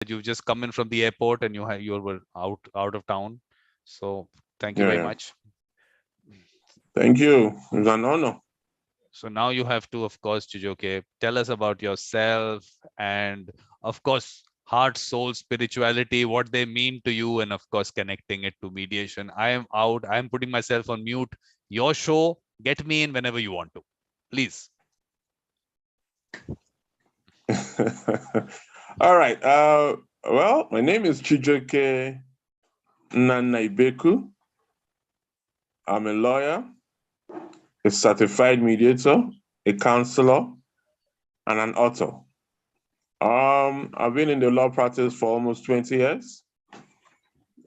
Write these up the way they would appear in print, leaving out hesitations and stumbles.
you've just come in from the airport and you were out of town. So thank you Yeah, very yeah. much. Thank you. It's an honor. So now you have to, of course, Chijioke, tell us about yourself and, of course, heart, soul, spirituality, what they mean to you, and of course, connecting it to mediation. I am out. I am putting myself on mute. Your show. Get me in whenever you want to. Please. All right. Well, my name is Chijioke Ibeku. I'm a lawyer, a certified mediator, a counselor, and an author. I've been in the law practice for almost 20 years.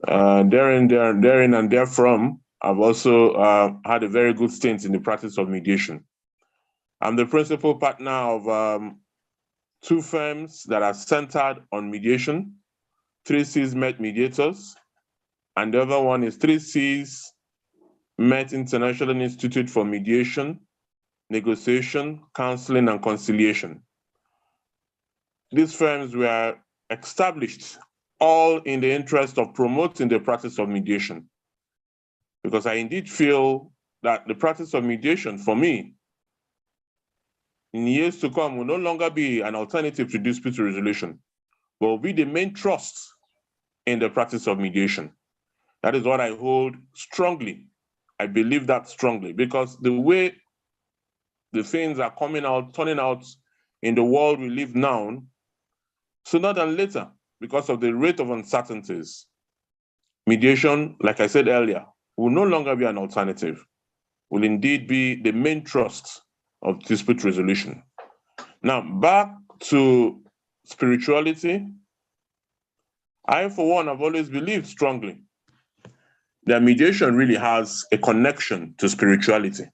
Therein and therefrom, I've also had a very good stint in the practice of mediation. I'm the principal partner of two firms that are centered on mediation, 3Cs Met Mediators, and the other one is 3Cs Met International Institute for Mediation, Negotiation, Counseling, and Conciliation. These firms were established all in the interest of promoting the practice of mediation, because I indeed feel that the practice of mediation, for me, in years to come, will no longer be an alternative to dispute resolution, but will be the main thrust in the practice of mediation. That is what I hold strongly. I believe that strongly, because the way the things are turning out in the world we live now, sooner than later, because of the rate of uncertainties, mediation, like I said earlier, will no longer be an alternative, will indeed be the main thrust of dispute resolution. Now, back to spirituality. I, for one, have always believed strongly that mediation really has a connection to spirituality,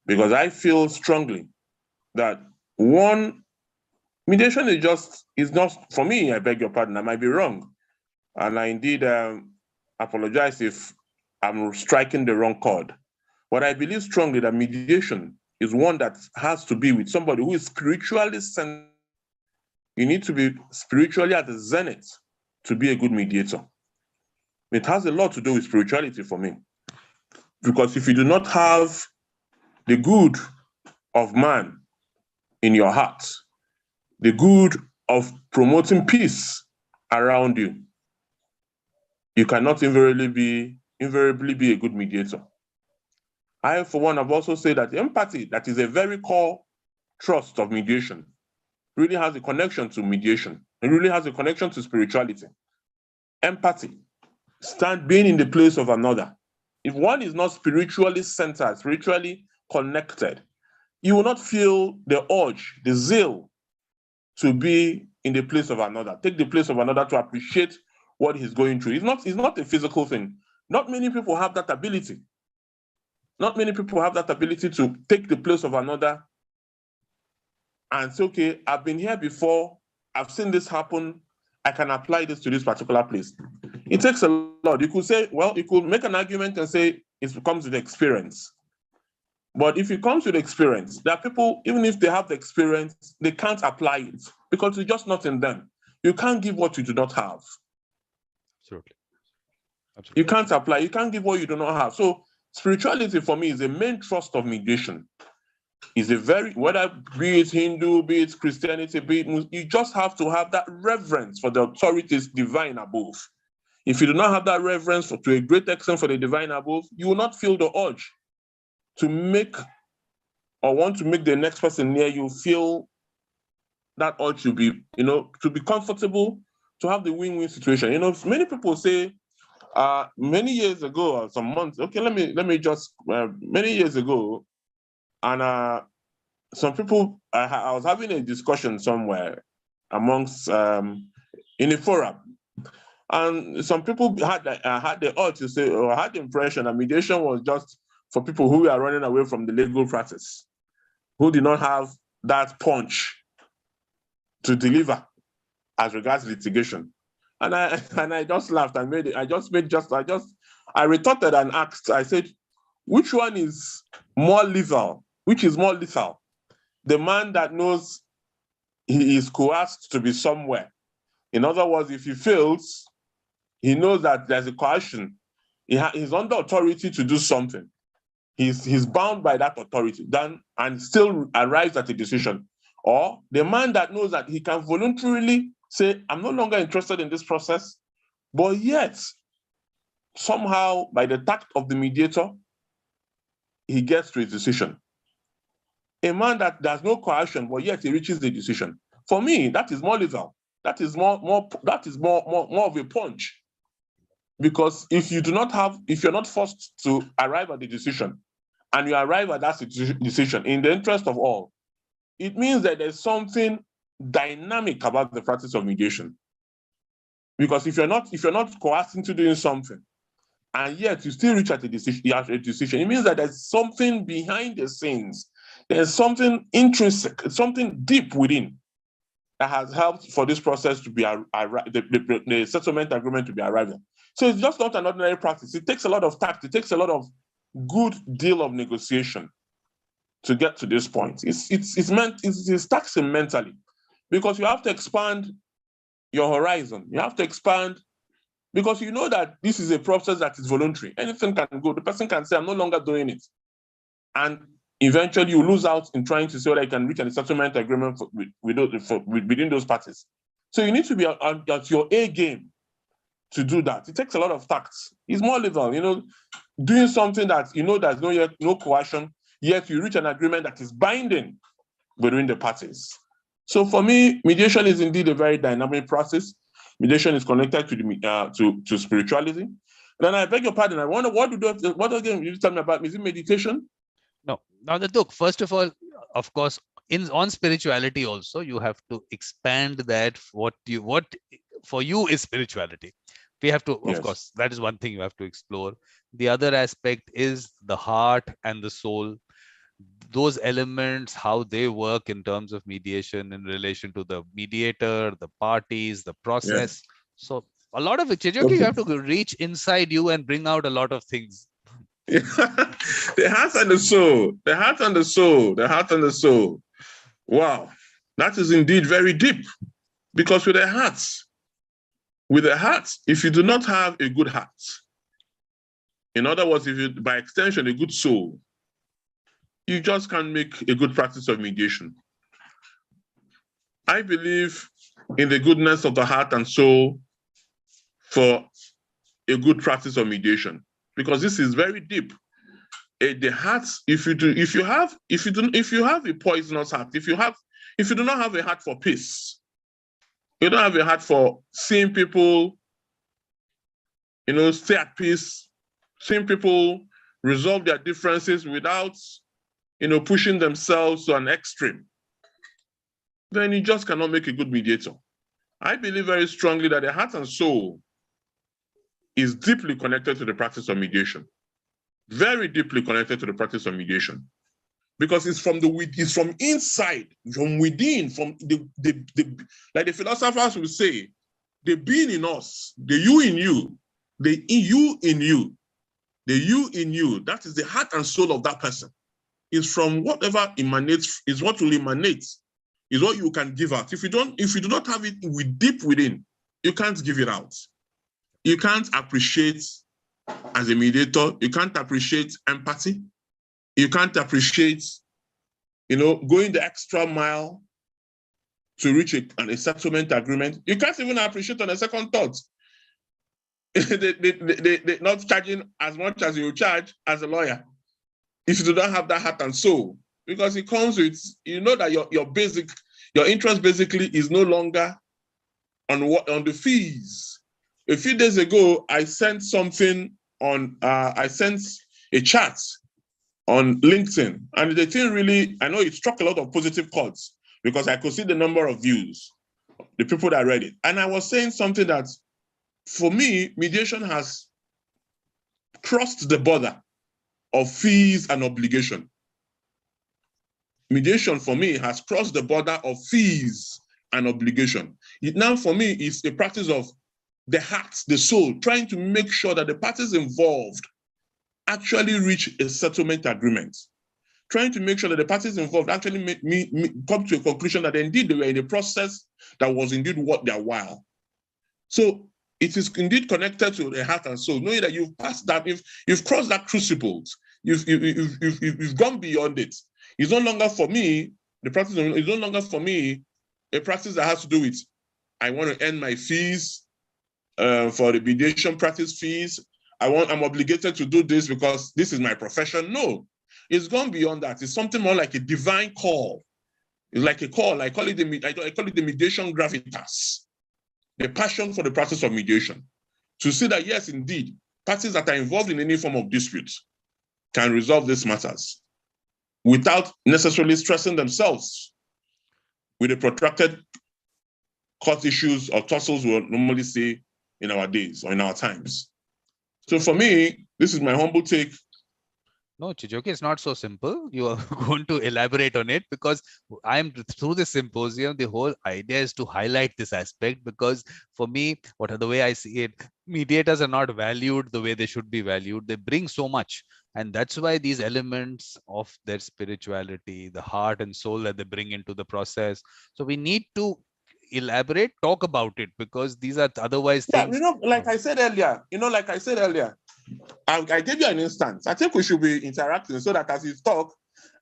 because I feel strongly that one, mediation is not, for me, I beg your pardon, I might be wrong. And I indeed apologize if I'm striking the wrong chord. But I believe strongly that mediation is one that has to be with somebody who is spiritually centered. You need to be spiritually at the zenith to be a good mediator. It has a lot to do with spirituality for me. Because if you do not have the good of man in your heart, the good of promoting peace around you, you cannot invariably be a good mediator. I, for one, have also said that empathy, that is a very core thrust of mediation, really has a connection to mediation. It really has a connection to spirituality. Empathy, being in the place of another. If one is not spiritually centered, spiritually connected, you will not feel the urge, the zeal to be in the place of another, take the place of another, to appreciate what he's going through. It's not a physical thing. Not many people have that ability. Not many people have that ability to take the place of another and say, okay, I've been here before, I've seen this happen, I can apply this to this particular place. It takes a lot. You could say, well, you could make an argument and say it comes with experience. But if it comes with experience, there are people, even if they have the experience, they can't apply it because it's just not in them. You can't give what you do not have. Absolutely. You can't apply, you can't give what you do not have. So spirituality for me is the main thrust of mediation. Is a very, whether be it Hindu, be it Christianity, be it Muslim, you just have to have that reverence for the authorities divine above. If you do not have that reverence to a great extent for the divine above, you will not feel the urge to make or want to make the next person near you feel that urge to be, to be comfortable, to have the win-win situation. Many people say, many years ago, or some months, okay, let me just, many years ago, and some people, I was having a discussion somewhere amongst, in a forum, and some people had the urge to say, or had the impression that mediation was just for people who are running away from the legal practice, who did not have that punch to deliver as regards litigation. And I just laughed and I retorted and asked, I said, which one is more lethal? Which is more lethal? The man that knows he is coerced to be somewhere In other words, if he fails, he knows that there's a coercion. He's under authority to do something. He's bound by that authority then, and still arrives at a decision. Or the man that knows that he can voluntarily say, I'm no longer interested in this process, but yet, somehow, by the tact of the mediator, he gets to a decision. A man that there's no coercion, but yet he reaches the decision. For me, that is more lethal. That is more of a punch. Because if you're not forced to arrive at the decision, and you arrive at that decision in the interest of all, it means that there's something dynamic about the practice of mediation. Because if you're not coerced into doing something, and yet you still reach at a decision, it means that there's something behind the scenes. There's something intrinsic, something deep within that has helped for this process to be the settlement agreement to be arrived at. So it's just not an ordinary practice. It takes a lot of tact. It takes a lot of good deal of negotiation to get to this point. It's taxing mentally, because you have to expand your horizon. You have to expand, because you know that this is a process that is voluntary. Anything can go. The person can say, I'm no longer doing it. And eventually you lose out in trying to say whether you can reach a settlement agreement within those parties. So you need to be at your A game to do that. It takes a lot of tact. It's more lethal, doing something that there's no coercion, yet you reach an agreement that is binding between the parties. So for me, mediation is indeed a very dynamic process. Mediation is connected to spirituality. Then I beg your pardon. I wonder what again you tell me about? Is it meditation? No. Now, look, first of all, of course, on spirituality also, you have to expand that. What for you is spirituality. We have to, Yes. of course, that is one thing you have to explore. The other aspect is the heart and the soul. Those elements, how they work in terms of mediation in relation to the mediator, the parties, the process. Yes. So a lot of it, Chijioke, you have to reach inside you and bring out a lot of things. The heart and the soul, the heart and the soul, the heart and the soul. Wow, that is indeed very deep. Because with the heart, if you do not have a good heart, in other words, if you, by extension, a good soul, you just can't make a good practice of mediation. I believe in the goodness of the heart and soul for a good practice of mediation, because this is very deep. The heart, if you have a poisonous heart, if you do not have a heart for peace, you don't have a heart for seeing people, stay at peace, seeing people resolve their differences without, pushing themselves to an extreme, then you just cannot make a good mediator. I believe very strongly that the heart and soul is deeply connected to the practice of mediation. Very deeply connected to the practice of mediation, because it's from inside, from within, from like the philosophers will say, the being in us, the you in you, the you in you, the you in you. That is the heart and soul of that person. Is from whatever emanates, is what will emanate, is what you can give out. If you do not have it deep within, you can't give it out. You can't appreciate. As a mediator, you can't appreciate empathy. You can't appreciate, going the extra mile to reach a settlement agreement. You can't even appreciate on a second thought. They're not charging as much as you charge as a lawyer if you do not have that heart and soul, because it comes with, that your interest basically is no longer on the fees. A few days ago, I sent something I sent a chat on LinkedIn, and the thing really, I know it struck a lot of positive chords because I could see the number of views, the people that read it. And I was saying something that, for me, mediation has crossed the border of fees and obligation. Mediation, for me, has crossed the border of fees and obligation. It now, for me, is a practice of the heart, the soul, trying to make sure that the parties involved actually reach a settlement agreement, trying to make sure that the parties involved actually come to a conclusion that indeed they were in a process that was indeed worth their while. So it is indeed connected to the heart and soul, knowing that you've passed that, you've crossed that crucible, you've gone beyond it. It's no longer for me, the practice is no longer for me a practice that has to do with, I want to earn my fees for the mediation practice fees. I'm obligated to do this because this is my profession. No, it's gone beyond that. It's something more like a divine call. It's like a call. I call it the mediation gravitas, the passion for the practice of mediation. To see that, yes, indeed, parties that are involved in any form of dispute can resolve these matters without necessarily stressing themselves with the protracted court issues or tussles we'll normally see in our days or in our times. So for me, this is my humble take. No, Chijioke, it's not so simple. You are going to elaborate on it, because I'm through this symposium, the whole idea is to highlight this aspect, because for me, the way I see it, mediators are not valued the way they should be valued. They bring so much. And that's why these elements of their spirituality, the heart and soul that they bring into the process. So we need to elaborate, talk about it, because these are otherwise things. Like I said earlier, I gave you an instance. I think we should be interacting so that as you talk,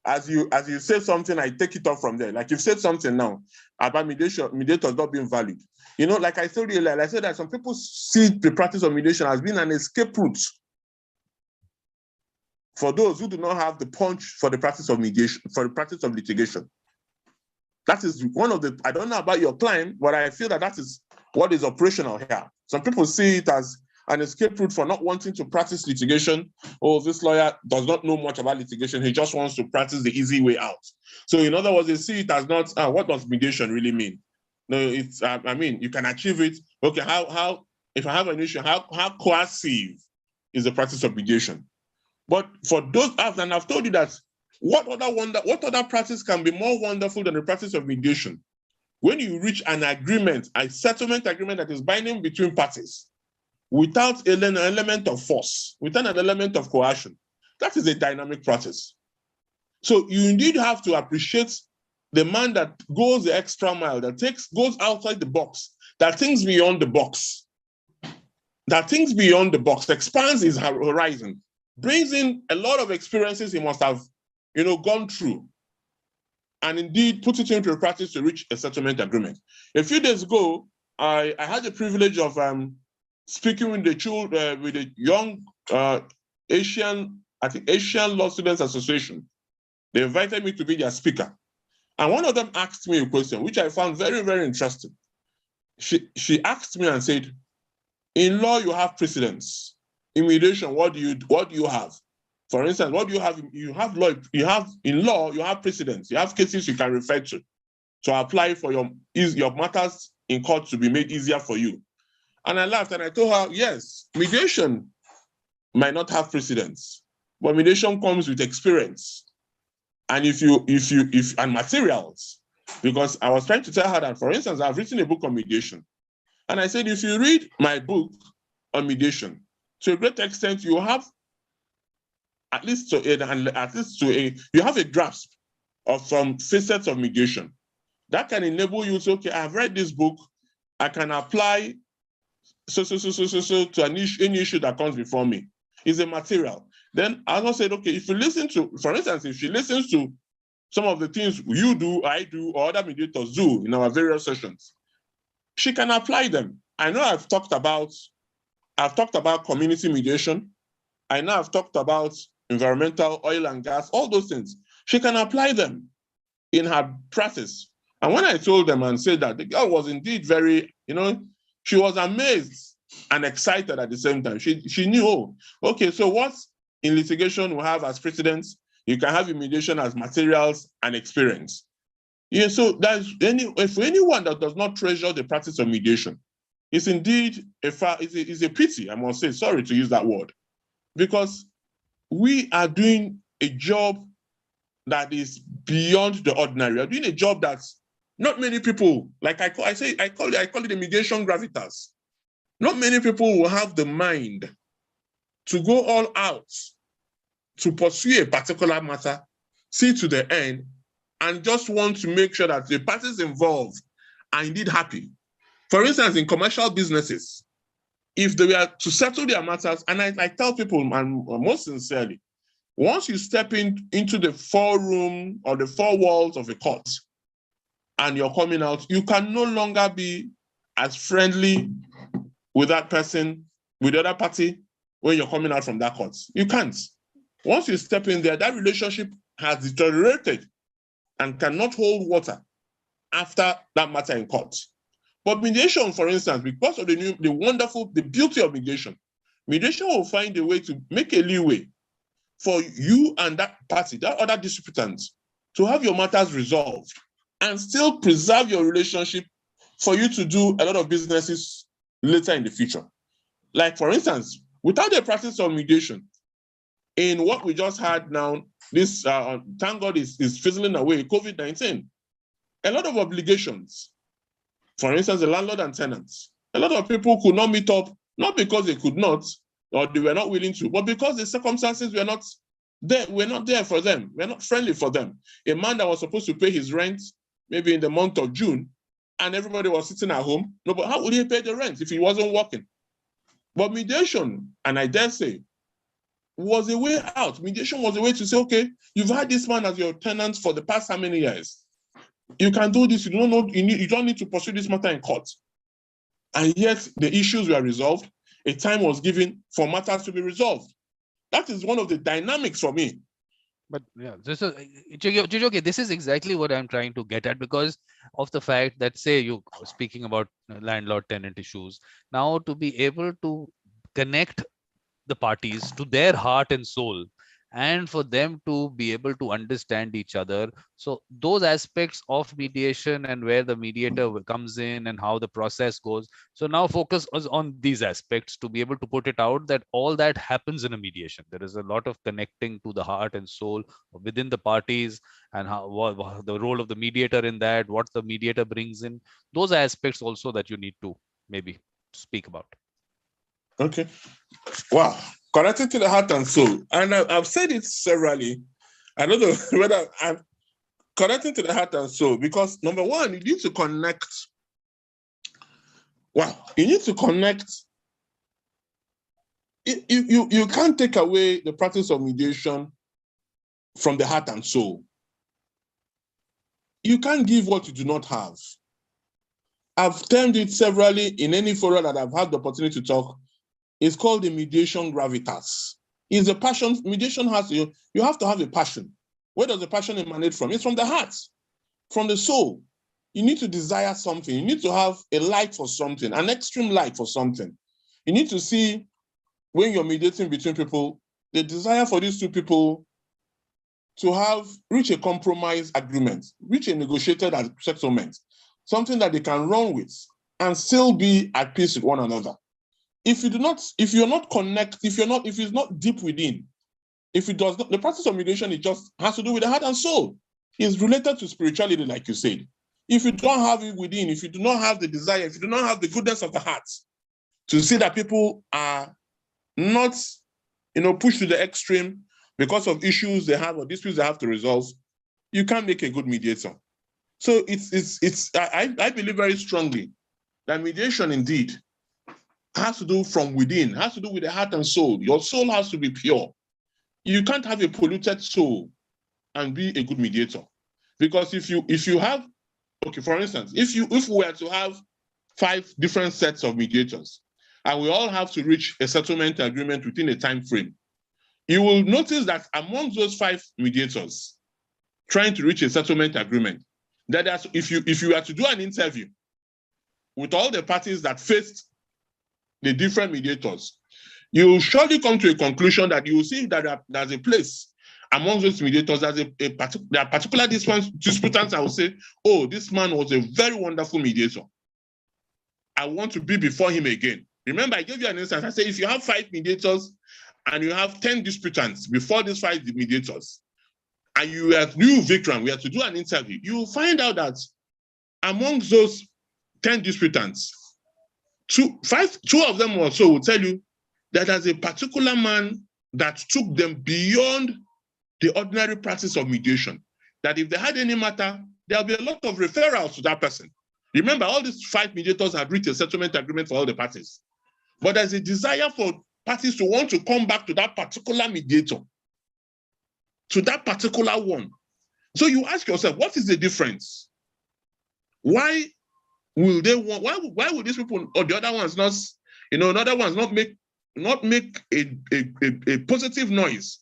as you say something, I take it off from there. Like you've said something now about mediators not being valued. Like I told you earlier, I said that some people see the practice of mediation as being an escape route for those who do not have the punch for the practice of mediation, for the practice of litigation. That is one of the, I don't know about your client, but I feel that is what is operational here. Some people see it as an escape route for not wanting to practice litigation. Oh, this lawyer does not know much about litigation. He just wants to practice the easy way out. So in other words, they see it as not, what does mediation really mean? No, it's, you can achieve it. Okay, how if I have an issue, how coercive is the practice of mediation? But for those, and I've told you that what other practice can be more wonderful than the practice of mediation? When you reach an agreement, a settlement agreement that is binding between parties, without an element of force, without an element of coercion, that is a dynamic practice. So you indeed have to appreciate the man that goes the extra mile, that goes outside the box, that thinks beyond the box, expands his horizon, brings in a lot of experiences he must have, gone through, and indeed puts it into practice to reach a settlement agreement. A few days ago, I had the privilege of speaking with the young Asian Law Students Association. They invited me to be their speaker. And one of them asked me a question, which I found very, very interesting. She asked me and said, in law, you have precedents. In mediation, what do you have? For instance, what do you have? In law, you have precedents. You have cases you can refer to apply for your matters in court to be made easier for you. And I laughed and I told her, yes, mediation might not have precedents, but mediation comes with experience. And and materials, because I was trying to tell her that, for instance, I've written a book on mediation. And I said, if you read my book on mediation, to a great extent, you have you have a grasp of some facets of mediation that can enable you to, okay, I've read this book, I can apply to any issue that comes before me. Is a material. Then I also said, okay, if you listen to, for instance, if she listens to some of the things you do, I do, or other mediators do in our various sessions, she can apply them. I know I've talked about community mediation. I know I've talked about environmental, oil and gas, all those things. She can apply them in her practice. And when I told them and said that, the girl was indeed very, she was amazed and excited at the same time. She knew, oh, okay, so what in litigation we have as precedents, you can have in mediation as materials and experience. Yeah, so if anyone that does not treasure the practice of mediation, it's indeed it's a pity, I must say, sorry to use that word, because we are doing a job that is beyond the ordinary. We are doing a job that's not many people, like I call it the mediation gravitas. Not many people will have the mind to go all out to pursue a particular matter, see to the end, and just want to make sure that the parties involved are indeed happy. For instance, in commercial businesses, if they were to settle their matters, and I tell people, and most sincerely, once you step into the 4-room or the 4 walls of a court and you're coming out, you can no longer be as friendly with that person, with the other party, when you're coming out from that court. You can't. Once you step in there, that relationship has deteriorated and cannot hold water after that matter in court. But mediation, for instance, because of the beauty of mediation will find a way to make a leeway for you and that party, that other disputant, to have your matters resolved and still preserve your relationship for you to do a lot of businesses later in the future. Like, for instance, without the practice of mediation, in what we just had now, this, thank God, is fizzling away, COVID-19, a lot of obligations, for instance, the landlord and tenants, a lot of people could not meet up, not because they could not, or they were not willing to, but because the circumstances were not there for them. We're not friendly for them. A man that was supposed to pay his rent maybe in the month of June, and everybody was sitting at home, no, but how would he pay the rent if he wasn't working? But mediation, and I dare say, was a way out. Mediation was a way to say, okay, you've had this man as your tenant for the past how many years? You can do this. You don't need to pursue this matter in court. And yet the issues were resolved. A time was given for matters to be resolved. That is one of the dynamics for me. But yeah, this is Chijioke, this is exactly what I'm trying to get at, because of the fact that, say, you speaking about landlord-tenant issues, now to be able to connect the parties to their heart and soul, and for them to be able to understand each other. So those aspects of mediation and where the mediator comes in and how the process goes. So now focus is on these aspects to be able to put it out that all that happens in a mediation. There is a lot of connecting to the heart and soul within the parties, and how what the role of the mediator in that, what the mediator brings in. Those aspects also that you need to maybe speak about. Okay. Wow. Connected to the heart and soul. And I've said it severally. I don't know whether I'm connecting to the heart and soul, because number one, you need to connect. Wow. You need to connect. You can't take away the practice of mediation from the heart and soul. You can't give what you do not have. I've termed it severally in any forum that I've had the opportunity to talk. It's called the mediation gravitas. It's a passion. Mediation has you have to have a passion. Where does the passion emanate from? It's from the heart, from the soul. You need to desire something. You need to have a light for something, an extreme light for something. You need to see, when you're mediating between people, the desire for these two people to reach a compromise agreement, reach a negotiated settlement, something that they can run with and still be at peace with one another. If you're not connected, if it's not deep within, if it does not, the process of mediation, it just has to do with the heart and soul. It's related to spirituality, like you said. If you don't have it within, if you do not have the desire, if you do not have the goodness of the heart to see that people are not, pushed to the extreme because of issues they have or disputes they have to resolve, you can't make a good mediator. So I believe very strongly that mediation indeed has to do from within, has to do with the heart and soul. Your soul has to be pure. You can't have a polluted soul and be a good mediator. Because if you have, okay, for instance, if we were to have 5 different sets of mediators, and we all have to reach a settlement agreement within a time frame, you will notice that among those 5 mediators trying to reach a settlement agreement, that if you were to do an interview with all the parties that faced the different mediators, you will surely come to a conclusion that you will see that there's a place among those mediators, there are particular disputants. I will say, oh, this man was a very wonderful mediator. I want to be before him again. Remember, I gave you an instance. I said, if you have 5 mediators and you have 10 disputants before these 5 mediators, and you, Vikram, we have to do an interview, you will find out that among those 10 disputants, 2 of them or so will tell you that there's a particular man that took them beyond the ordinary practice of mediation. That if they had any matter, there'll be a lot of referrals to that person. Remember, all these 5 mediators have reached a settlement agreement for all the parties. But there's a desire for parties to want to come back to that particular mediator, to that particular one. So you ask yourself, what is the difference? Why will they want, why will these people or the other ones not, another ones not make a positive noise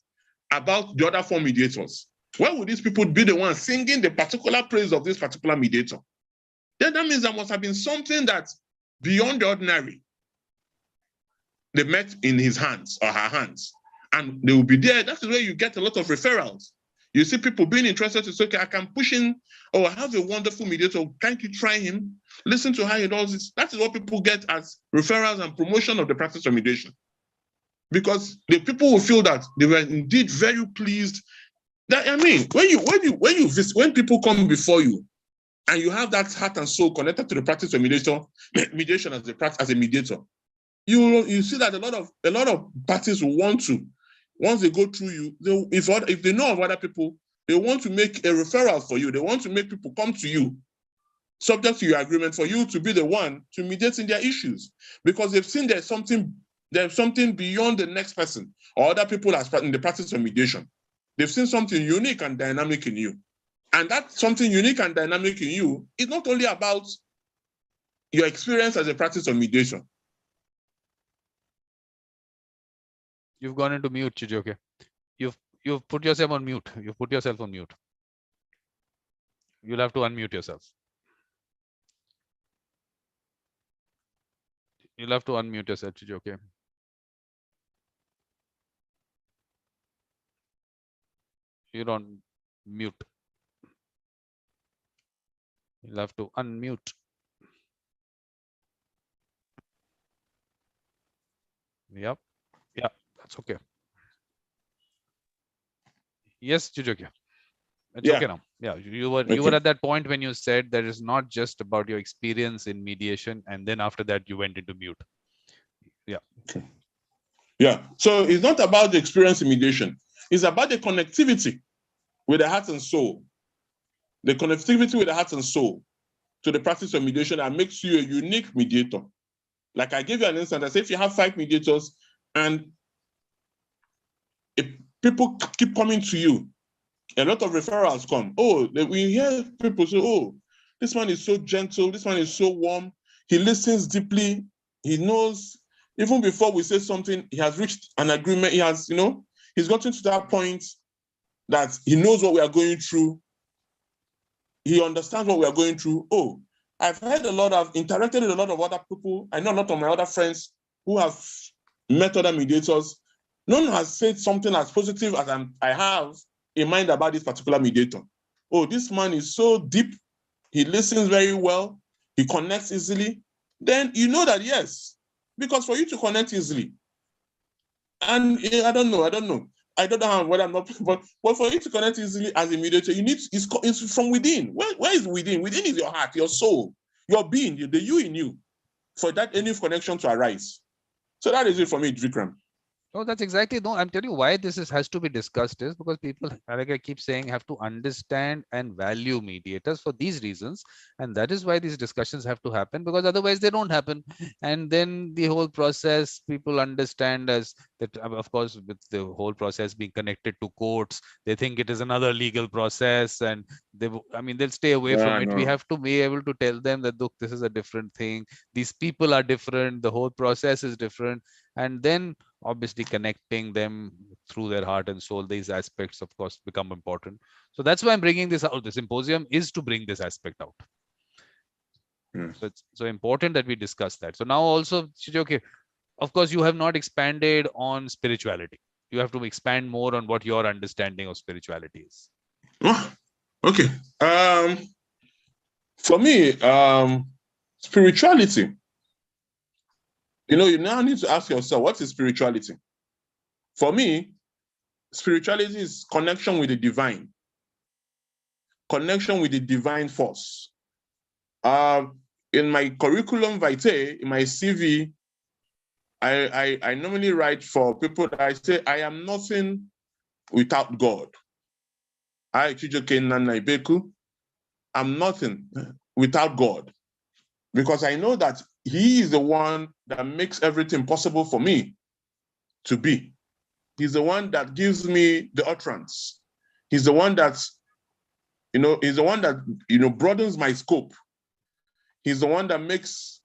about the other 4 mediators? Why would these people be the ones singing the particular praise of this particular mediator? Then that means there must have been something that's beyond the ordinary. They met in his hands or her hands, and they will be there. That is where you get a lot of referrals. You see people being interested to say, okay, I can push in, I have a wonderful mediator, can't you try him? Listen to how he does this. That is what people get as referrals and promotion of the practice of mediation. Because the people will feel that they were indeed very pleased. That, I mean, when people come before you and you have that heart and soul connected to the practice of mediation as a mediator, you see that a lot of parties will want to, once they go through you, if they know of other people, they want to make a referral for you. They want to make people come to you, subject to your agreement, for you to be the one to mediate in their issues, because they've seen there's something beyond the next person or other people as in the practice of mediation. They've seen something unique and dynamic in you, and that something unique and dynamic in you is not only about your experience as a practice of mediation. You've gone into mute, Chijioke. You've put yourself on mute. You've put yourself on mute. You'll have to unmute yourself. You'll have to unmute yourself, Chijioke. You're on mute. You'll have to unmute. Yep. Yeah, that's okay. Yes, Chijioke. It's okay now. Yeah, you were at that point when you said that it's not just about your experience in mediation, and then after that you went into mute. Yeah. Okay. Yeah. So it's not about the experience in mediation. It's about the connectivity with the heart and soul. The connectivity with the heart and soul to the practice of mediation that makes you a unique mediator. Like I gave you an instance, I say if you have 5 mediators and if people keep coming to you, a lot of referrals come. Oh, we hear people say, oh, this one is so gentle, this one is so warm, he listens deeply, he knows, even before we say something, he has reached an agreement, he has, he's gotten to that point that he knows what we are going through, he understands what we are going through. Oh, I've interacted with a lot of other people. I know a lot of my other friends who have met other mediators. None has said something as positive as I have in mind about this particular mediator. Oh, this man is so deep. He listens very well. He connects easily. Then you know that, yes, because for you to connect easily, and I don't know how, whether I'm not, but for you to connect easily as a mediator, you need, it's from within. Where is within? Within is your heart, your soul, your being, the you in you, for that any connection to arise. So that is it for me, Vikram. Oh, that's exactly. No, I'm telling you why this has to be discussed is because people, like I keep saying, have to understand and value mediators for these reasons. And that is why these discussions have to happen, because otherwise they don't happen. And then the whole process, people understand as that, of course, with the whole process being connected to courts, they think it is another legal process, and they'll stay away from it. We have to be able to tell them that, look, this is a different thing. These people are different. The whole process is different. And then obviously connecting them through their heart and soul, these aspects of course become important. So that's why I'm bringing this out. The symposium is to bring this aspect out. So it's so important that we discuss that. So now also, okay, of course you have not expanded on spirituality. You have to expand more on what your understanding of spirituality is. Oh, okay. For me, spirituality, you now need to ask yourself, what is spirituality? For me, spirituality is connection with the divine. Connection with the divine force. In my curriculum vitae, in my CV, I normally write for people that I say, I am nothing without God. I, Chijioke Ibeku, I'm nothing without God. because I know that he is the one that makes everything possible for me to be. He's the one that gives me the utterance. He's the one that's, he's the one that, broadens my scope. He's the one that makes,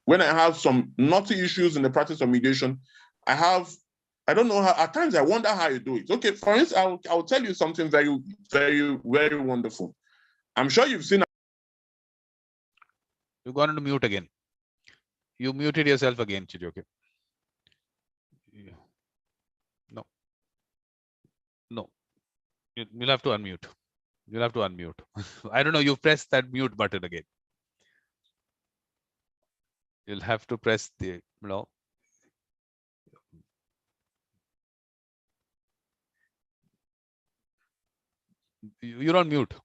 when I have some knotty issues in the practice of mediation, I don't know how, at times I wonder how you do it. Okay, for instance, I'll tell you something very, very, very wonderful. I'm sure you've seen. You've gone into mute again. You muted yourself again, Chijioke. No. No. You'll have to unmute. You'll have to unmute. I don't know. You pressed that mute button again. You'll have to press the no. You're on mute.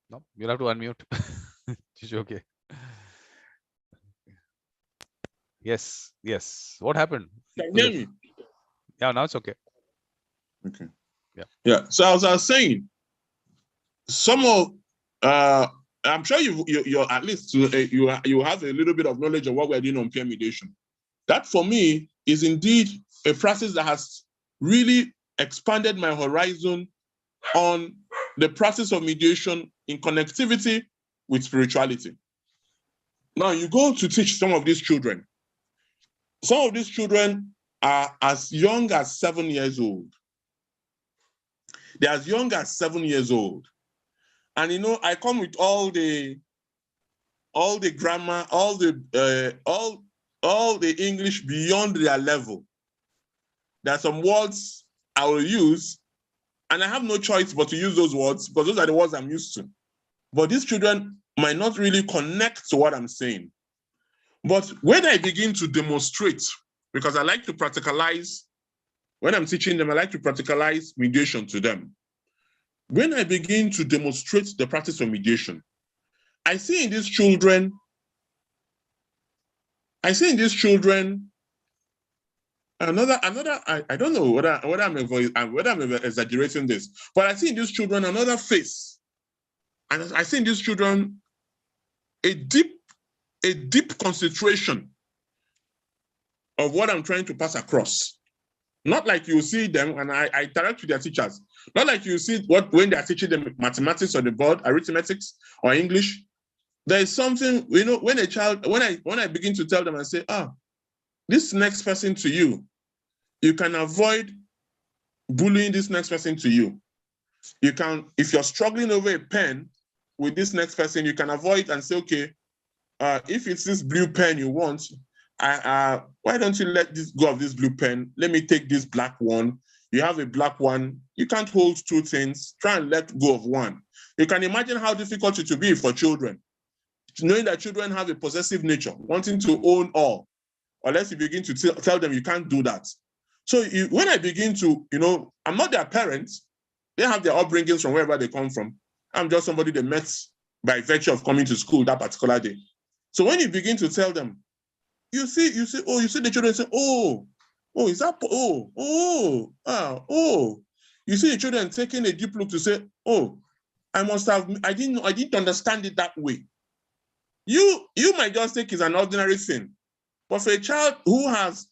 No, you'll have to unmute. Okay. Yes, yes. What happened? Can you hear me? Yeah, now it's okay. Okay. Yeah. So as I was saying, some of I'm sure you're at least you have a little bit of knowledge of what we're doing on peer mediation. That for me is indeed a process that has really expanded my horizon on the process of mediation in connectivity with spirituality. Now you go to teach some of these children. Some of these children are as young as 7 years old. They're as young as 7 years old. And I come with all the grammar, all the English beyond their level. There are some words I will use, and I have no choice but to use those words because those are the words I'm used to. But these children might not really connect to what I'm saying. But when I begin to demonstrate, because I like to practicalize, when I'm teaching them, I like to practicalize mediation to them. When I begin to demonstrate the practice of mediation, I see in these children another. I don't know whether I'm exaggerating this, but I see in these children another face, and I see in these children a deep concentration of what I'm trying to pass across. Not like you see them, and I interact with their teachers. Not like you see when they are teaching them mathematics on the board, arithmetics or English. There is something, when I begin to tell them and say, this next person to you, you can avoid bullying this next person to you. You can, if you're struggling over a pen with this next person, you can avoid and say, okay, if it's this blue pen you want, why don't you let this go of this blue pen? Let me take this black one. You have a black one. You can't hold two things. Try and let go of one. You can imagine how difficult it will be for children, knowing that children have a possessive nature, wanting to own all, unless you begin to tell them you can't do that. So when I begin to, I'm not their parents. They have their upbringings from wherever they come from. I'm just somebody they met by virtue of coming to school that particular day. So when you begin to tell them, you see the children say, is that, you see the children taking a deep look to say, I didn't understand it that way. You might just think it's an ordinary thing, but for a child who has,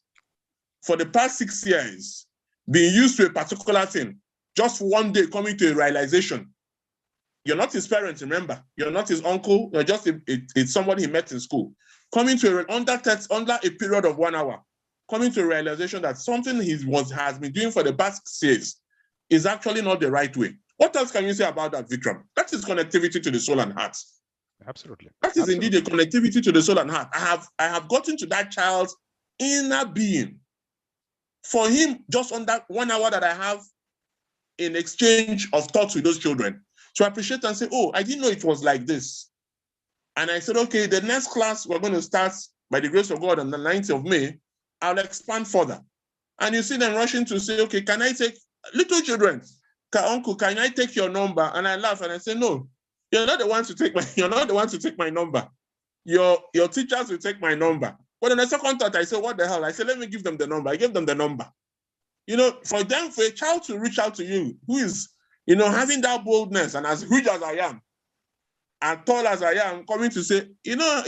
for the past 6 years, been used to a particular thing, just one day coming to a realization, you're not his parent, remember, you're not his uncle, you're just it's somebody he met in school, coming to under a period of 1 hour, coming to a realization that something has been doing for the past 6 years is actually not the right way. What else can you say about that, Vikram? That is connectivity to the soul and heart. Absolutely. That is indeed a connectivity to the soul and heart. I have gotten to that child's inner being. For him, just on that 1 hour that I have in exchange of thoughts with those children, to appreciate and say, I didn't know it was like this. And I said, okay, the next class we're going to start, by the grace of God, on the 9th of May, I'll expand further. And you see them rushing to say, okay, can I take, little children, uncle, can I take your number? And I laugh and I say, no, you're not the one to take my number. Your teachers will take my number. But in the second thought, I said, what the hell? I said, let me give them the number. I gave them the number. You know, for a child to reach out to you, who is, you know, having that boldness and as huge as I am, and tall as I am, coming to say, you know,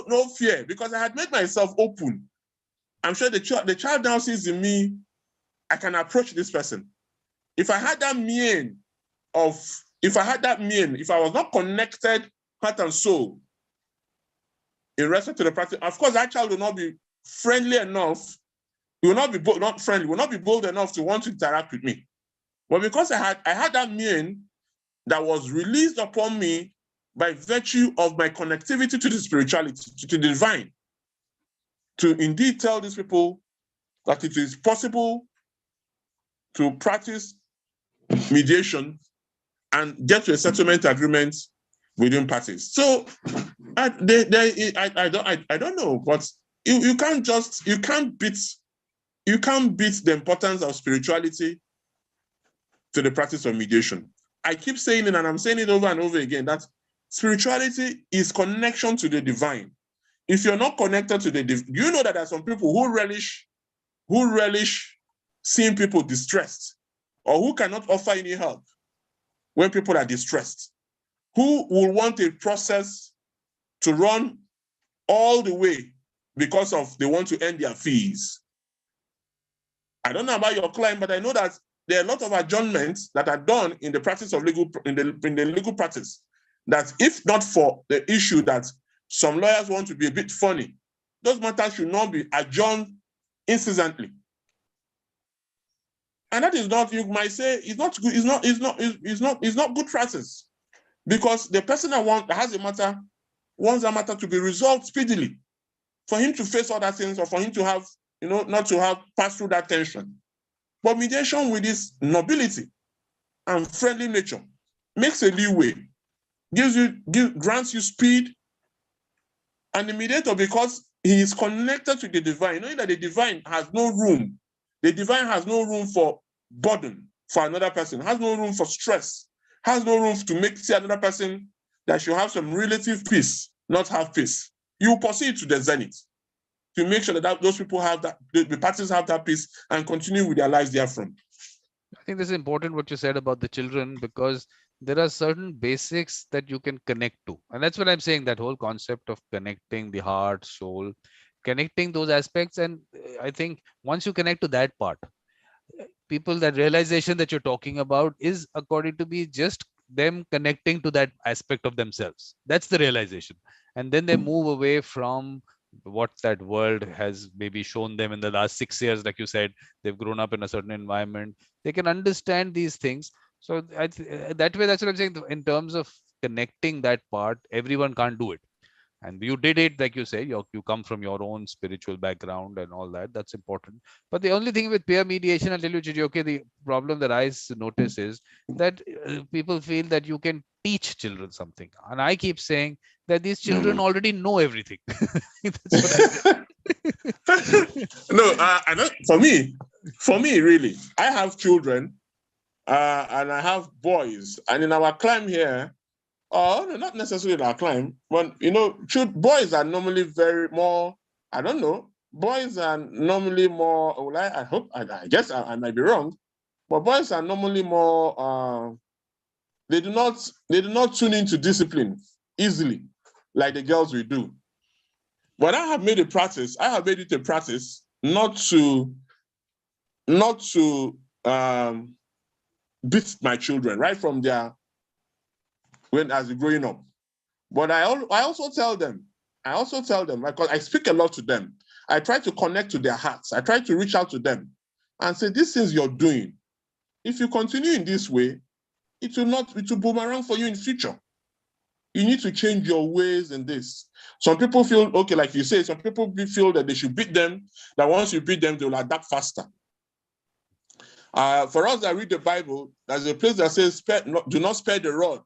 no fear, because I had made myself open. I'm sure the child now sees in me, I can approach this person. If I had that mien if I was not connected heart and soul in respect to the practice, of course, that child will not be friendly enough. He will not be not friendly, will not be bold enough to want to interact with me. But because I had that mien that was released upon me by virtue of my connectivity to the spirituality, to the divine, to indeed tell these people that it is possible to practice mediation and get to a settlement agreement within parties. So I don't know, but you can't beat the importance of spirituality to the practice of mediation. I keep saying it, and I'm saying it over and over again, that spirituality is connection to the divine. If you're not connected to the divine, you know that there are some people who relish seeing people distressed, or who cannot offer any help when people are distressed, who will want a process to run all the way because they want to earn their fees. I don't know about your client, but I know that there are a lot of adjournments that are done in the practice of legal practice, that if not for the issue that some lawyers want to be a bit funny, those matters should not be adjourned incessantly. And that is not, you might say, it's not good, it's not good practice, because the person that has a matter wants that matter to be resolved speedily, for him to face other things, or for him to have, not to have passed through that tension. But mediation, with its nobility and friendly nature, makes a leeway, grants you speed. And the mediator, because he is connected to the divine, knowing that the divine has no room for burden for another person, has no room for stress, has no room to see another person that should have some relative peace, not have peace. You proceed to the zenith to make sure that those people have that, the parties have that peace and continue with their lives therefrom. I think this is important what you said about the children, because there are certain basics that you can connect to. And that's what I'm saying, that whole concept of connecting the heart, soul, connecting those aspects. And I think once you connect to that part, people, that realization that you're talking about is, according to me, just them connecting to that aspect of themselves. That's the realization. And then they move away from what that world has maybe shown them in the last 6 years. Like you said, they've grown up in a certain environment. They can understand these things. So that way, that's what I'm saying. In terms of connecting that part, everyone can't do it. And you did it, like you say, you come from your own spiritual background and all that. That's important. But the only thing with peer mediation, I'll tell you, Chijioke, the problem that I notice is that people feel that you can teach children something. And I keep saying that these children already know everything. That's what I say. No, I don't, for me, really, I have children and I have boys. And in our climb here, no, not necessarily our climb, but boys are normally I don't know, boys are normally more, well, I guess I might be wrong, but boys are normally more, they do not tune into discipline easily like the girls we do. But I have made it a practice not to beat my children right from as they're growing up. But I also tell them, because I speak a lot to them. I try to connect to their hearts. I try to reach out to them and say, these things you're doing, if you continue in this way, it will boomerang for you in future. You need to change your ways in this. Some people feel, okay, like you say, some people feel that they should beat them, that once you beat them, they will adapt faster. For us that read the Bible, there's a place that says, do not spare the rod,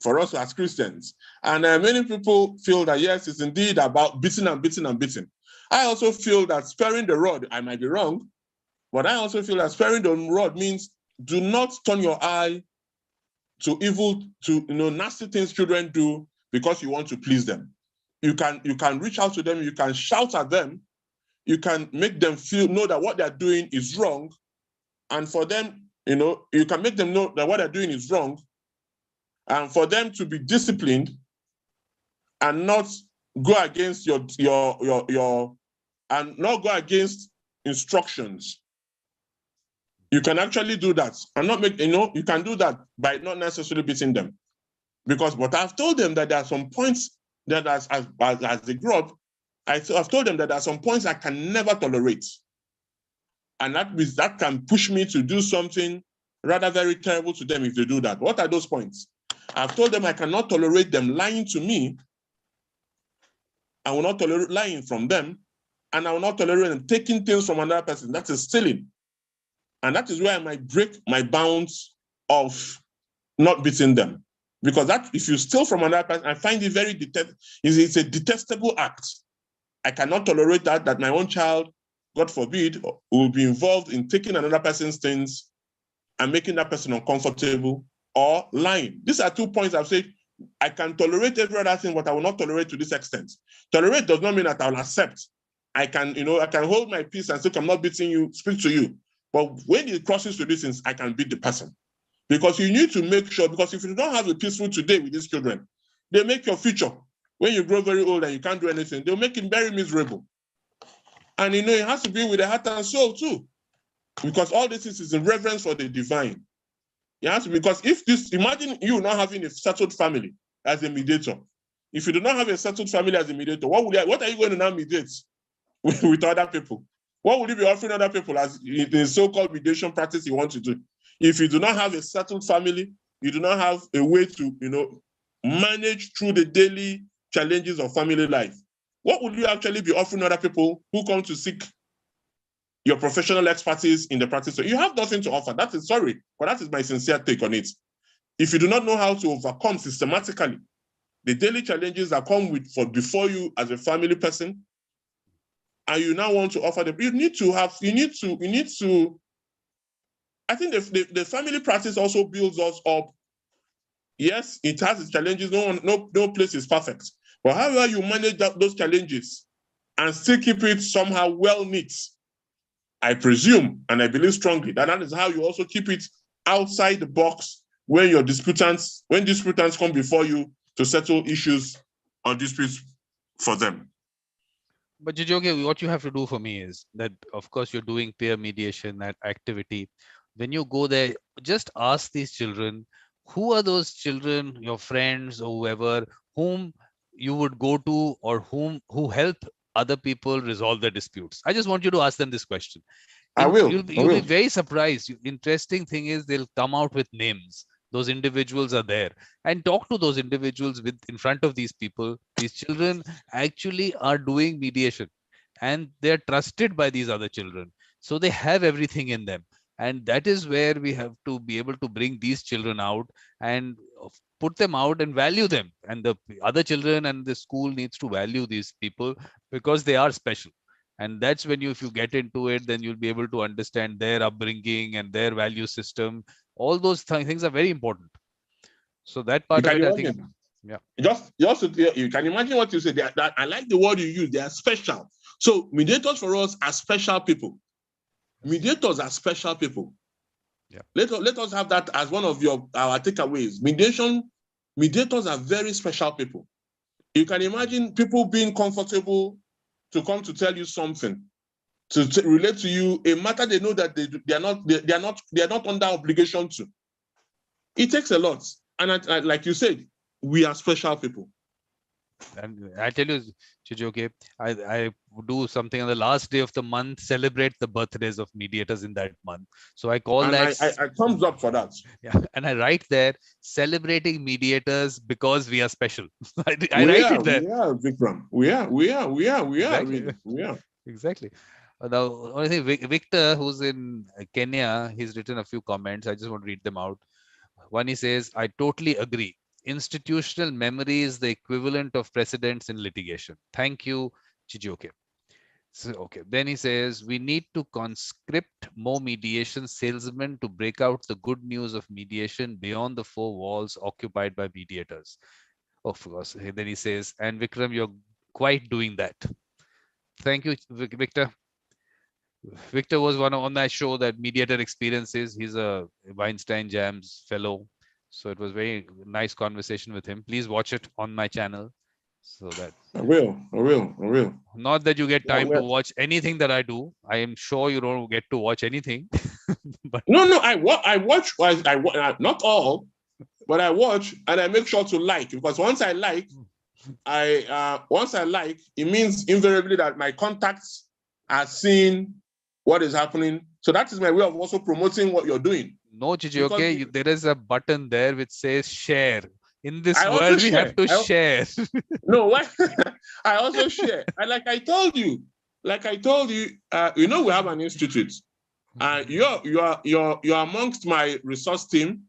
for us as Christians. And many people feel that, yes, it's indeed about beating and beating and beating. I also feel that sparing the rod, I might be wrong, but I also feel that sparing the rod means do not turn your eye to evil, to nasty things children do because you want to please them. You can reach out to them, you can shout at them, you can make them know that what they're doing is wrong. And for them, you can make them know that what they're doing is wrong. And for them to be disciplined and not go against your and not go against instructions. You can actually do that and not make, you can do that by not necessarily beating them. But I've told them that there are some points that as they grow up, I've told them that there are some points I can never tolerate. And that means that can push me to do something rather very terrible to them if they do that. What are those points? I've told them I cannot tolerate them lying to me. I will not tolerate lying from them. And I will not tolerate them taking things from another person. That is stealing. And that is where I might break my bounds of not beating them. Because that, if you steal from another person, I find it very it's a detestable act. I cannot tolerate that my own child, God forbid, will be involved in taking another person's things and making that person uncomfortable or lying. These are 2 points I've said. I can tolerate every other thing, but I will not tolerate to this extent. Tolerate does not mean that I will accept. I can hold my peace and say, I'm not beating you, speak to you. But when it crosses to these things, I can beat the person. Because you need to make sure, because if you don't have a peaceful today with these children, they make your future. When you grow very old and you can't do anything, they'll make it very miserable. And it has to be with the heart and soul too. Because all this is in reverence for the divine. It has to be, because imagine you not having a settled family as a mediator. If you do not have a settled family as a mediator, what are you going to now mediate with other people? What would you be offering other people as the so-called mediation practice you want to do? If you do not have a settled family, you do not have a way to, manage through the daily challenges of family life, what would you actually be offering other people who come to seek your professional expertise in the practice? So you have nothing to offer. That is but that is my sincere take on it. If you do not know how to overcome systematically the daily challenges that come before you as a family person, and you now want to offer them, you need to, I think the family practice also builds us up. Yes, it has its challenges. No place is perfect. But however you manage those challenges and still keep it somehow well knit, I presume, and I believe strongly, that is how you also keep it outside the box when disputants come before you to settle issues or disputes for them. But Chijioke, what you have to do for me is that, of course, you're doing peer mediation, that activity. When you go there, just ask these children, who are those children, your friends or whoever, whom you would go to, or who help other people resolve their disputes. I just want you to ask them this question. I will. You'll be very surprised. Interesting thing is they'll come out with names. Those individuals are there, and talk to those individuals in front of these people. These children actually are doing mediation, and they're trusted by these other children. So they have everything in them. And that is where we have to be able to bring these children out and put them out and value them. And the other children and the school needs to value these people because they are special. And that's when if you get into it, then you'll be able to understand their upbringing and their value system. All those things are very important. So that part of it, I think, yeah. You can imagine what you say. I like the word you use. They are special. So mediators for us are special people. Mediators are special people. Yeah. Let us have that as one of our takeaways. Mediators are very special people. You can imagine people being comfortable to come to tell you something, to relate to you a matter they know that they are not under obligation to. It takes a lot, and like you said, we are special people. And I tell you, Chijioke, I do something on the last day of the month, celebrate the birthdays of mediators in that month. So I call that. I thumbs up for that. Yeah, and I write there, celebrating mediators because we are special. I write it there. We are, Vikram. We are. Exactly. Really. We are. Exactly. Now, only thing, Victor, who's in Kenya, he's written a few comments. I just want to read them out. One, he says, I totally agree. Institutional memory is the equivalent of precedents in litigation. Thank you, Chijioke. So, okay. Then he says, we need to conscript more mediation salesmen to break out the good news of mediation beyond the four walls occupied by mediators. Of course. Then he says, and Vikram, you're quite doing that. Thank you, Victor. Victor was on that show that Mediator Experiences. He's a Weinstein Jams fellow. So it was very nice conversation with him. Please watch it on my channel. So that I will. not that you get Yeah, time to watch anything that I do. I am sure you don't get to watch anything. But no, I watch, not all, but I watch and I make sure to like, because once I like, it means invariably that my contacts are seeing what is happening. So that is my way of also promoting what you're doing. no, Chijioke, there is a button there which says share. In this I also world, we share. have to share. No, what? I also share. And like I told you, you know, we have an institute. You're amongst my resource team.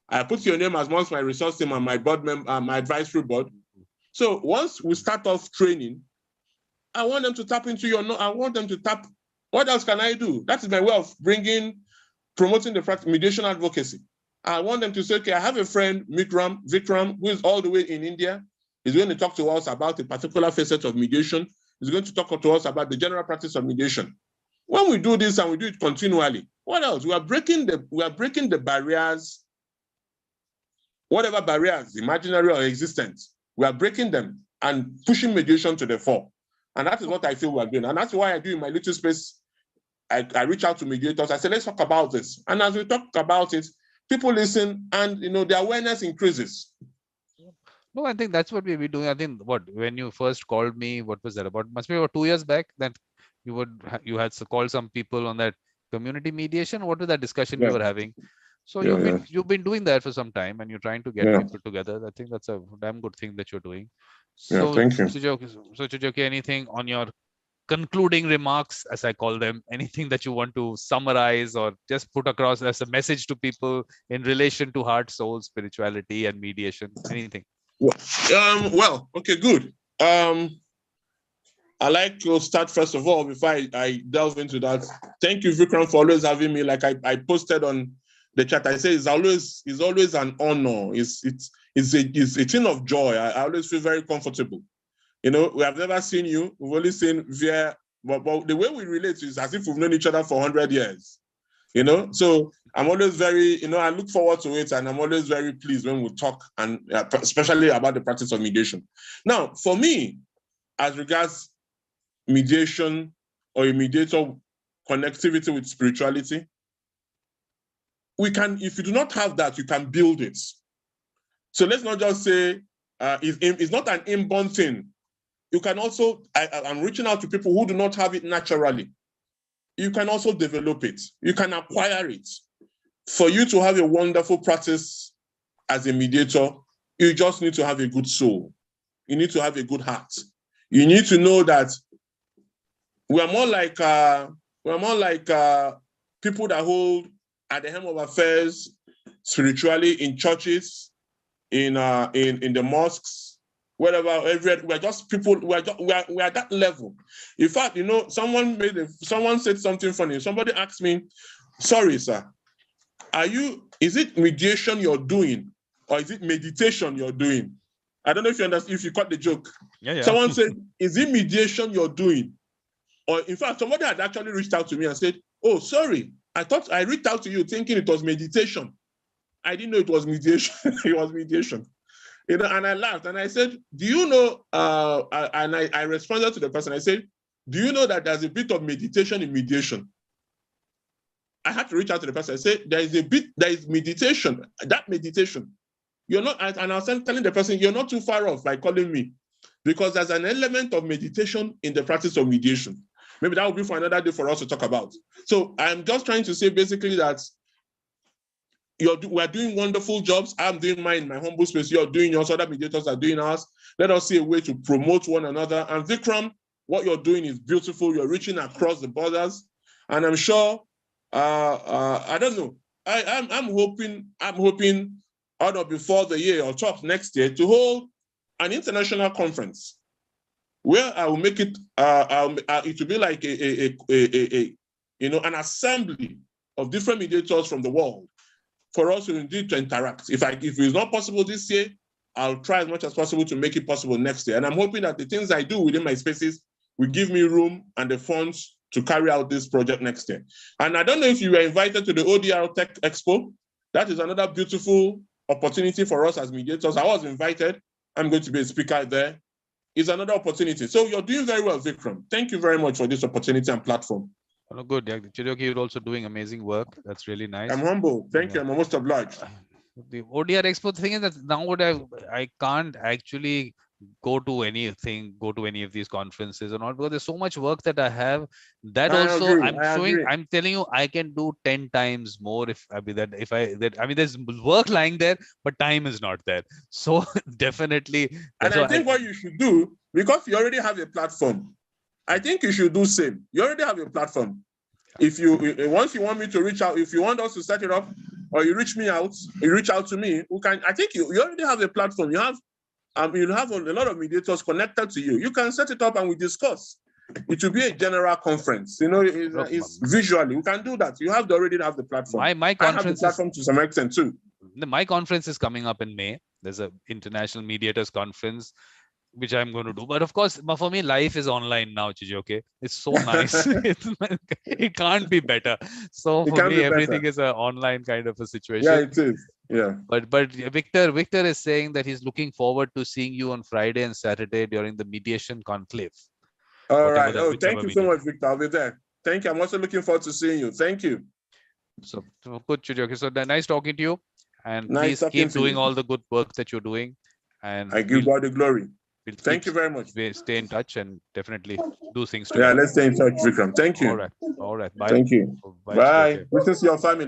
I put your name as amongst my resource team and my board member, my advisory board. So once we start off training, I want them to tap into I want them to tap. What else can I do? That is my way of promoting the practice, mediation advocacy. I want them to say, okay, I have a friend, Vikram, who is all the way in India. He's going to talk to us about a particular facet of mediation. He's going to talk to us about the general practice of mediation. When we do this and we do it continually, what else? We are breaking the barriers, whatever barriers, imaginary or existent, we are breaking them and pushing mediation to the fore. And that is what I feel we're doing. And that's why I do in my little space, I reach out to mediators. I say, let's talk about this. And as we talk about it, people listen and, you know, the awareness increases. No, I think that's what we'll be doing. I think when you first called me, what was that about? Must be about 2 years back that you had to call some people on that community mediation. What was that discussion we were having? So you've been doing that for some time and you're trying to get people together. I think that's a damn good thing that you're doing. So thank you. Chijioke, anything on your concluding remarks, as I call them, anything that you want to summarize or just put across as a message to people in relation to heart, soul, spirituality, and mediation? Anything? Well, okay, good. I like to start first of all before I delve into that. Thank you, Vikram, for always having me. Like I posted on the chat, I say it's always an honor. It's a thing of joy. I always feel very comfortable. You know, we have never seen you. We've only seen via, but the way we relate is as if we've known each other for 100 years. You know, so I'm always very, you know, I look forward to it, and I'm always very pleased when we talk, and especially about the practice of mediation. Now, for me, as regards mediation or a mediator connectivity with spirituality, we can, if you do not have that, you can build it. So let's not just say it's not an inborn thing. You can also, I'm reaching out to people who do not have it naturally. You can also develop it. You can acquire it. For you to have a wonderful practice as a mediator, you just need to have a good soul. You need to have a good heart. You need to know that we are more like people that hold at the helm of affairs spiritually in churches, in the mosques, wherever. We're just people. We are at that level. In fact, you know, someone said something funny. Somebody asked me, "Sorry, sir, is it mediation you're doing, or is it meditation you're doing?" I don't know if you understand, if you caught the joke. Yeah. Someone said, "Is it mediation you're doing?" Or in fact, somebody had actually reached out to me and said, "Oh, sorry, I thought I reached out to you thinking it was meditation. I didn't know it was mediation." It was mediation. You know, and I laughed and I said, "Do you know?" And I responded to the person. I said, "Do you know that there's a bit of meditation in mediation?" I had to reach out to the person. I said, there is meditation. That meditation, you're not, and I was telling the person, you're not too far off by calling me, because there's an element of meditation in the practice of mediation. Maybe that will be for another day for us to talk about. So I'm just trying to say basically that we're doing wonderful jobs. I'm doing mine in my humble space. You're doing yours. Other mediators are doing ours. Let us see a way to promote one another. And Vikram, what you're doing is beautiful. You're reaching across the borders, and I'm sure. I don't know. I'm hoping out of before the year or top next year to hold an international conference where I will make it. It will be like an assembly of different mediators from the world, for us to indeed to interact. If it's not possible this year, I'll try as much as possible to make it possible next year. And I'm hoping that the things I do within my spaces will give me room and the funds to carry out this project next year. And I don't know if you were invited to the ODR Tech Expo. That is another beautiful opportunity for us as mediators. I was invited. I'm going to be a speaker there. It's another opportunity. So you're doing very well, Vikram. Thank you very much for this opportunity and platform. Oh, good. Yeah, Chijioke, you're also doing amazing work. That's really nice. I'm humble. Thank you. I'm most obliged. The ODR Expo thing is that now what I can't actually go to any of these conferences or not, because there's so much work that I have. That also I'm telling you, I can do 10 times more if I mean there's work lying there, but time is not there. So definitely. And I think what you should do, because you already have a platform, I think you should do same. You already have a platform. If once you want me to reach out, if you want us to set it up, or you reach out to me, I think you already have a platform. You have a lot of mediators connected to you. You can set it up and we discuss. It will be a general conference. It's visually. We can do that. You already have the platform. My conference I have the platform to some extent too. My conference is coming up in May. There's an international mediators conference, which I'm going to do. But of course, for me, life is online now, Chijioke. It's so nice. It can't be better. So for me, everything is an online kind of a situation. Yeah, it is. Yeah. But Victor is saying that he's looking forward to seeing you on Friday and Saturday during the mediation conclave. All right. Thank you so much, Victor. I'll be there. Thank you. I'm also looking forward to seeing you. Thank you. So good, Chijioke. So nice talking to you. And please keep doing all the good work that you're doing. And I give God the glory. Thank you very much. Stay in touch and definitely do things together. Yeah, let's stay in touch, Vikram. Thank you. All right. Bye. Thank you. Bye. This is your family.